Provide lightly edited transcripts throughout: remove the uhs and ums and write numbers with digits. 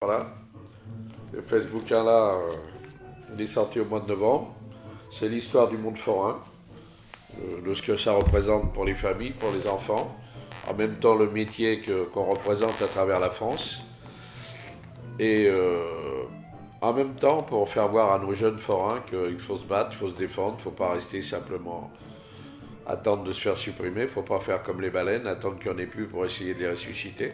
Voilà. J'ai fait ce bouquin-là, il est sorti au mois de novembre. C'est l'histoire du monde forain, de ce que ça représente pour les familles, pour les enfants. En même temps, le métier qu'on représente à travers la France. Et en même temps, pour faire voir à nos jeunes forains qu'il faut se battre, il faut se défendre, il ne faut pas rester simplement attendre de se faire supprimer, il ne faut pas faire comme les baleines, attendre qu'il n'y en ait plus pour essayer de les ressusciter.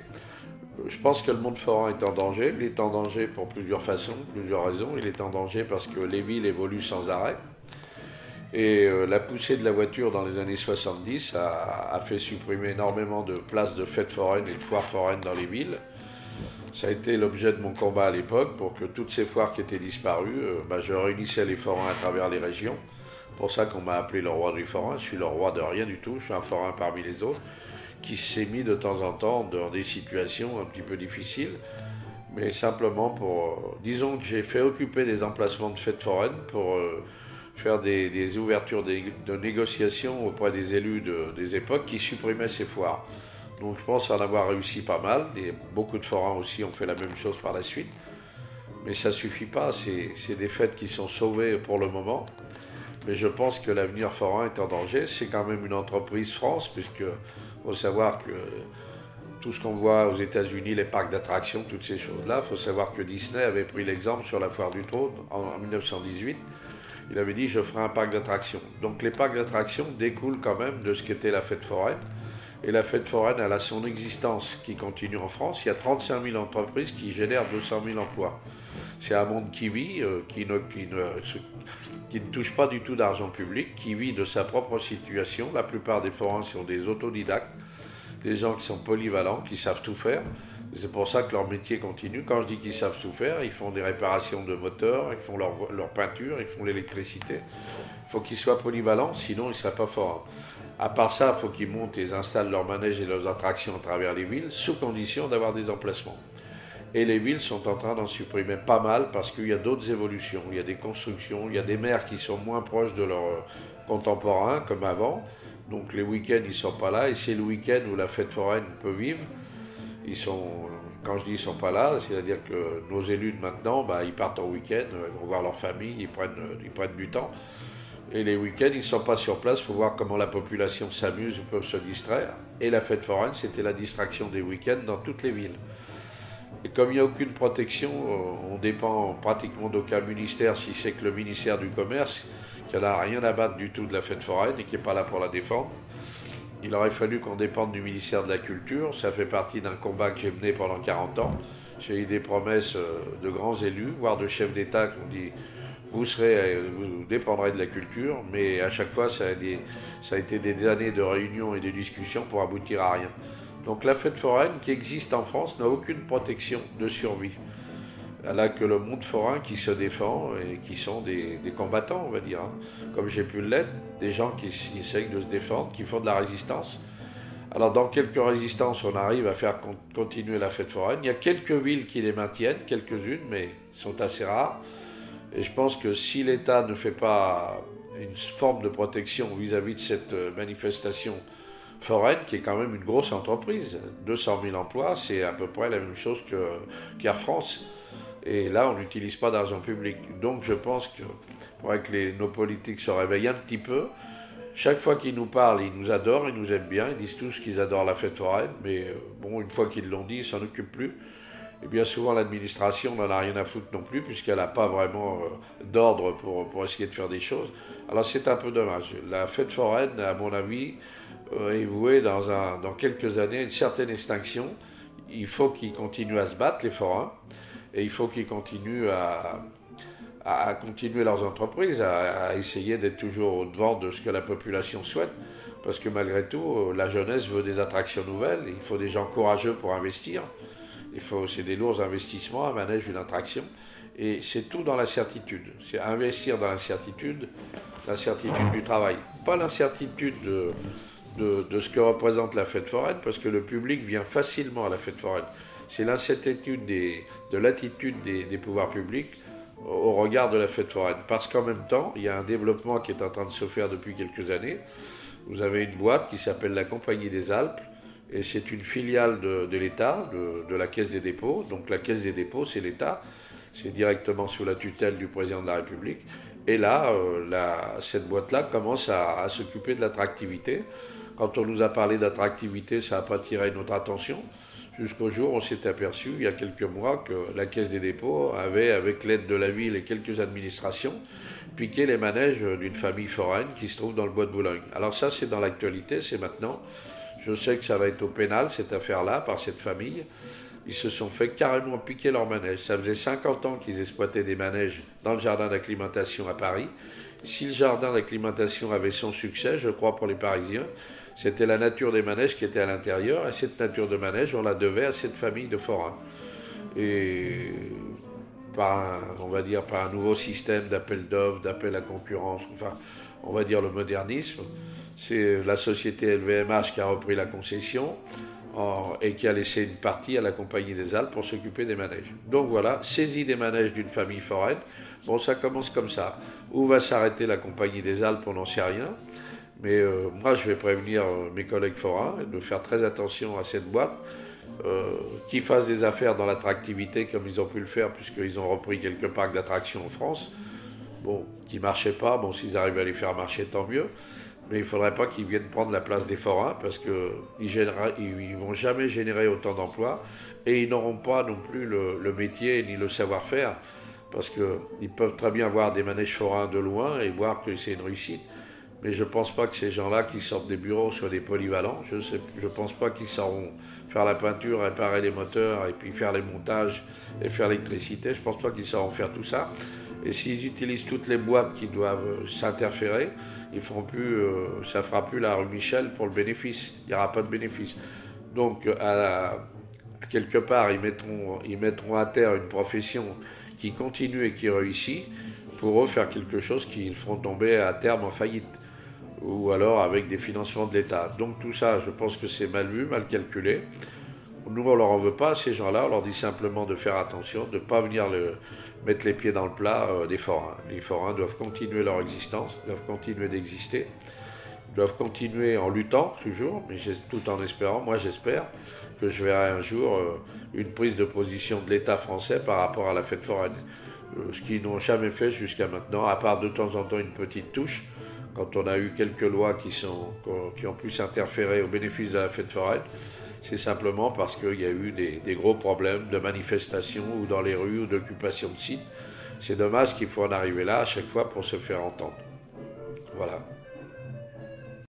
Je pense que le monde forain est en danger. Il est en danger pour plusieurs façons, plusieurs raisons. Il est en danger parce que les villes évoluent sans arrêt. Et la poussée de la voiture dans les années 70 a fait supprimer énormément de places de fêtes foraines et de foires foraines dans les villes. Ça a été l'objet de mon combat à l'époque pour que toutes ces foires qui étaient disparues, je réunissais les forains à travers les régions. C'est pour ça qu'on m'a appelé le roi du forain. Je suis le roi de rien du tout, je suis un forain parmi les autres, qui s'est mis de temps en temps dans des situations un petit peu difficiles, mais simplement pour... disons que j'ai fait occuper des emplacements de fêtes foraines pour faire des ouvertures de négociations auprès des élus des époques qui supprimaient ces foires. Donc je pense en avoir réussi pas mal, et beaucoup de forains aussi ont fait la même chose par la suite, mais ça ne suffit pas, c'est des fêtes qui sont sauvées pour le moment. Mais je pense que l'avenir forain est en danger. C'est quand même une entreprise France, puisque faut savoir que tout ce qu'on voit aux États-Unis, les parcs d'attractions, toutes ces choses-là, il faut savoir que Disney avait pris l'exemple sur la Foire du Trône en 1918. Il avait dit « je ferai un parc d'attractions ». Donc les parcs d'attractions découlent quand même de ce qu'était la fête foraine. Et la fête foraine, elle a son existence qui continue en France. Il y a 35 000 entreprises qui génèrent 200 000 emplois. C'est un monde qui vit, qui ne touche pas du tout d'argent public, qui vit de sa propre situation. La plupart des forains sont des autodidactes, des gens qui sont polyvalents, qui savent tout faire. C'est pour ça que leur métier continue. Quand je dis qu'ils savent tout faire, ils font des réparations de moteurs, ils font leur peinture, ils font l'électricité. Il faut qu'ils soient polyvalents, sinon ils ne seraient pas forains. À part ça, il faut qu'ils montent et installent leurs manèges et leurs attractions à travers les villes, sous condition d'avoir des emplacements. Et les villes sont en train d'en supprimer pas mal parce qu'il y a d'autres évolutions, il y a des constructions, il y a des maires qui sont moins proches de leurs contemporains comme avant. Donc les week-ends, ils ne sont pas là et c'est le week-end où la fête foraine peut vivre. Quand je dis ils ne sont pas là, c'est-à-dire que nos élus de maintenant, ils partent en week-end, ils vont voir leur famille, ils prennent du temps. Et les week-ends, ils ne sont pas sur place pour voir comment la population s'amuse ou peut se distraire. Et la fête foraine, c'était la distraction des week-ends dans toutes les villes. Et comme il n'y a aucune protection, on dépend pratiquement d'aucun ministère, si c'est que le ministère du Commerce, qui n'a rien à battre du tout de la fête foraine et qui n'est pas là pour la défendre. Il aurait fallu qu'on dépende du ministère de la Culture. Ça fait partie d'un combat que j'ai mené pendant 40 ans. J'ai eu des promesses de grands élus, voire de chefs d'État qui ont dit vous dépendrez de la culture, mais à chaque fois ça a été des années de réunions et de discussions pour aboutir à rien. Donc la fête foraine qui existe en France n'a aucune protection de survie. Elle n'a que le monde forain qui se défend et qui sont des combattants, on va dire, comme j'ai pu l'être, des gens qui essayent de se défendre, qui font de la résistance. Alors dans quelques résistances, on arrive à faire continuer la fête foraine. Il y a quelques villes qui les maintiennent, quelques-unes, mais sont assez rares. Et je pense que si l'État ne fait pas une forme de protection vis-à-vis de cette manifestation foraine, qui est quand même une grosse entreprise, 200 000 emplois, c'est à peu près la même chose qu'Air France. Et là, on n'utilise pas d'argent public. Donc je pense qu'il faudrait que nos politiques se réveillent un petit peu. Chaque fois qu'ils nous parlent, ils nous adorent, ils nous aiment bien, ils disent tous qu'ils adorent la fête foraine, mais une fois qu'ils l'ont dit, ils ne s'en occupent plus. Et bien souvent, l'administration n'en a rien à foutre non plus, puisqu'elle n'a pas vraiment d'ordre pour essayer de faire des choses. Alors c'est un peu dommage. La fête foraine, à mon avis, est vouée dans quelques années à une certaine extinction. Il faut qu'ils continuent à se battre, les forains, et il faut qu'ils continuent à continuer leurs entreprises, à essayer d'être toujours au-devant de ce que la population souhaite. Parce que malgré tout, la jeunesse veut des attractions nouvelles, il faut des gens courageux pour investir. C'est des lourds investissements, un manège, une attraction. Et c'est tout dans l'incertitude. C'est investir dans l'incertitude du travail. Pas l'incertitude de ce que représente la fête foraine, parce que le public vient facilement à la fête foraine. C'est l'incertitude de l'attitude des pouvoirs publics au regard de la fête foraine. Parce qu'en même temps, il y a un développement qui est en train de se faire depuis quelques années. Vous avez une boîte qui s'appelle la Compagnie des Alpes, et c'est une filiale de l'État, de la Caisse des dépôts. Donc la Caisse des dépôts, c'est l'État, c'est directement sous la tutelle du président de la République. Et là, cette boîte-là commence à s'occuper de l'attractivité. Quand on nous a parlé d'attractivité, ça n'a pas attiré notre attention, jusqu'au jour où on s'est aperçu, il y a quelques mois, que la Caisse des dépôts avait, avec l'aide de la ville et quelques administrations, piqué les manèges d'une famille foraine qui se trouve dans le bois de Boulogne. Alors ça, c'est dans l'actualité, c'est maintenant. Je sais que ça va être au pénal, cette affaire-là, par cette famille. Ils se sont fait carrément piquer leurs manèges. Ça faisait 50 ans qu'ils exploitaient des manèges dans le jardin d'acclimatation à Paris. Si le jardin d'acclimatation avait son succès, je crois pour les Parisiens, c'était la nature des manèges qui était à l'intérieur, et cette nature de manège, on la devait à cette famille de forains. Et on va dire par un nouveau système d'appel d'offres, d'appel à concurrence, enfin, on va dire le modernisme, c'est la société LVMH qui a repris la concession et qui a laissé une partie à la Compagnie des Alpes pour s'occuper des manèges. Donc voilà, saisie des manèges d'une famille foraine. Bon, ça commence comme ça. Où va s'arrêter la Compagnie des Alpes, on n'en sait rien. Mais moi, je vais prévenir mes collègues forains de faire très attention à cette boîte, qu'ils fassent des affaires dans l'attractivité comme ils ont pu le faire, puisqu'ils ont repris quelques parcs d'attractions en France, bon, qui ne marchaient pas. Bon, s'ils arrivent à les faire marcher, tant mieux. Mais il ne faudrait pas qu'ils viennent prendre la place des forains, parce qu'ils ne vont jamais générer autant d'emplois, et ils n'auront pas non plus le métier ni le savoir-faire, parce qu'ils peuvent très bien voir des manèges forains de loin et voir que c'est une réussite. Mais je ne pense pas que ces gens-là qui sortent des bureaux soient des polyvalents. Je ne pense pas qu'ils sauront faire la peinture, réparer les moteurs et puis faire les montages et faire l'électricité. Je ne pense pas qu'ils sauront faire tout ça. Et s'ils utilisent toutes les boîtes qui doivent s'interférer, ça ne fera plus la rue Michel pour le bénéfice. Il n'y aura pas de bénéfice. Donc, quelque part, ils mettront à terre une profession qui continue et qui réussit pour eux faire quelque chose qu'ils feront tomber à terme en faillite, ou alors avec des financements de l'État. Donc tout ça, je pense que c'est mal vu, mal calculé. Nous, on ne leur en veut pas à ces gens-là, on leur dit simplement de faire attention, de ne pas venir mettre les pieds dans le plat des forains. Les forains doivent continuer leur existence, doivent continuer d'exister, doivent continuer en luttant toujours, mais tout en espérant, moi j'espère, que je verrai un jour une prise de position de l'État français par rapport à la fête foraine. Ce qu'ils n'ont jamais fait jusqu'à maintenant, à part de temps en temps une petite touche, quand on a eu quelques lois qui ont pu s'interférer au bénéfice de la fête foraine, c'est simplement parce qu'il y a eu des gros problèmes de manifestations ou dans les rues ou d'occupation de sites. C'est dommage qu'il faut en arriver là à chaque fois pour se faire entendre. Voilà.